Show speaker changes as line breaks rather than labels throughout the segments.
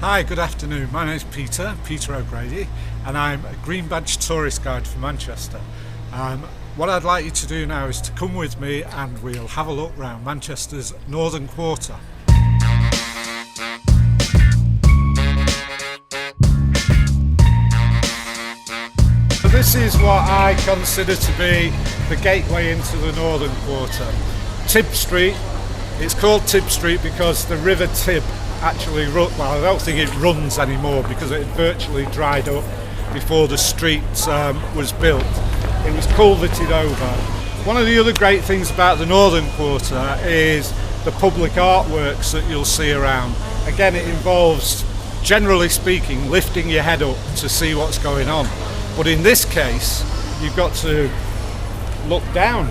Hi, good afternoon. My name is Peter O'Grady, and I'm a Green Badge tourist guide for Manchester. What I'd like you to do now is to come with me and we'll have a look around Manchester's northern quarter. So this is what I consider to be the gateway into the northern quarter. Tib Street. It's called Tib Street because the River Tib actually runs, well, I don't think it runs anymore because it had virtually dried up before the street was built. It was culverted over. One of the other great things about the northern quarter is the public artworks that you'll see around. Again, it involves, generally speaking, lifting your head up to see what's going on. But in this case, you've got to look down,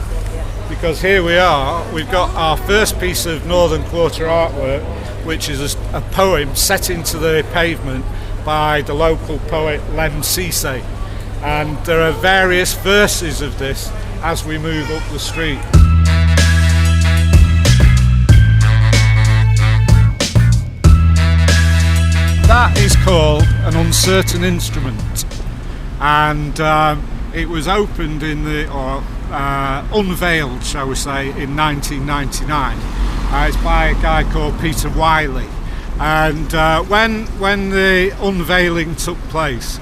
because here we are, we've got our first piece of northern quarter artwork, which is a poem set into the pavement by the local poet Lem Cisse. And there are various verses of this as we move up the street. That is called an uncertain instrument, and it was opened in unveiled, shall we say, in 1999. It's by a guy called Peter Wiley, and when the unveiling took place,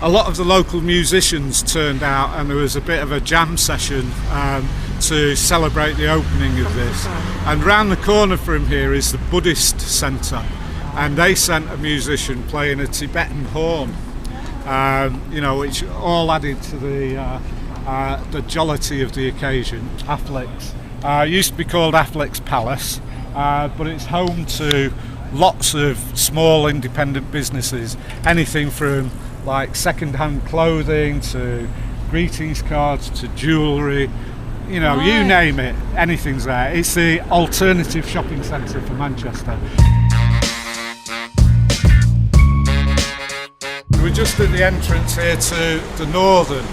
a lot of the local musicians turned out, and there was a bit of a jam session to celebrate the opening of this. And round the corner from here is the Buddhist Center, and they sent a musician playing a Tibetan horn, which all added to the jollity of the occasion. Affleck's. Used to be called Affleck's Palace, but it's home to lots of small independent businesses, anything from like second-hand clothing to greetings cards to jewellery, you name it, anything's there. It's the alternative shopping centre for Manchester. We're just at the entrance here to the Northern.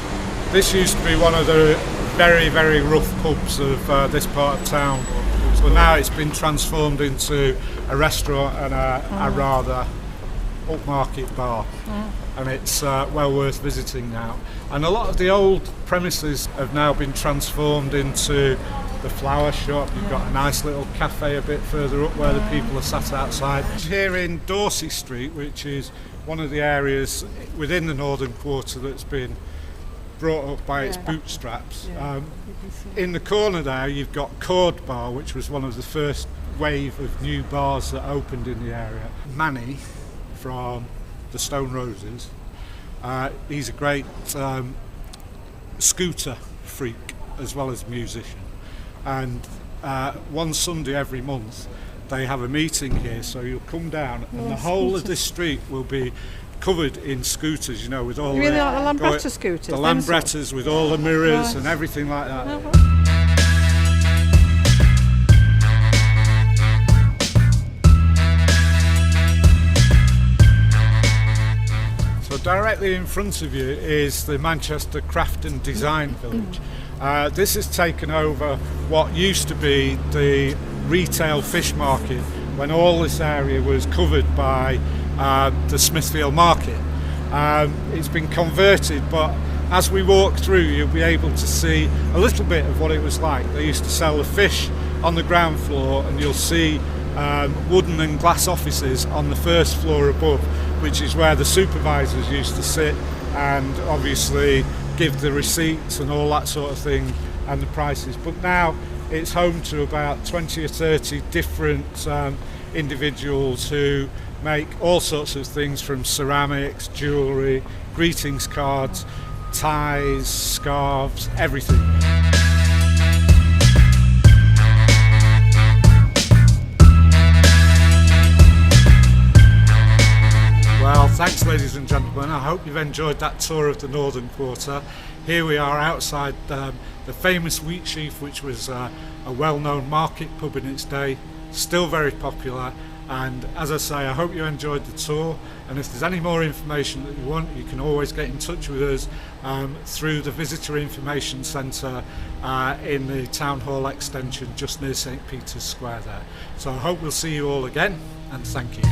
This used to be one of the very, very rough pubs of this part of town, but now it's been transformed into a restaurant and a rather upmarket bar, and it's well worth visiting now. And a lot of the old premises have now been transformed into the flower shop. You've got a nice little cafe a bit further up where the people are sat outside. Here in Dorsey Street, which is one of the areas within the northern quarter that's been brought up by its bootstraps. In the corner there you've got Chord Bar, which was one of the first wave of new bars that opened in the area. Manny from the Stone Roses, he's a great scooter freak as well as musician, and one Sunday every month they have a meeting here, so you'll come down and the whole of this street will be covered in scooters, with all
the Lambretta scooters?
The Lambrettas with all the mirrors and everything like that. So directly in front of you is the Manchester Craft and Design Village. This has taken over what used to be the retail fish market when all this area was covered by the Smithfield Market. It's been converted, but as we walk through you'll be able to see a little bit of what it was like. They used to sell the fish on the ground floor, and you'll see wooden and glass offices on the first floor above, which is where the supervisors used to sit and obviously give the receipts and all that sort of thing and the prices. But now it's home to about 20 or 30 different individuals who make all sorts of things, from ceramics, jewellery, greetings cards, ties, scarves, everything. Well, thanks ladies and gentlemen, I hope you've enjoyed that tour of the Northern Quarter. Here we are outside the famous Wheat Sheaf, which was a well-known market pub in its day, still very popular. And as I say, I hope you enjoyed the tour, and if there's any more information that you want, you can always get in touch with us through the Visitor Information Centre in the Town Hall extension just near St Peter's Square there. So I hope we'll see you all again, and thank you.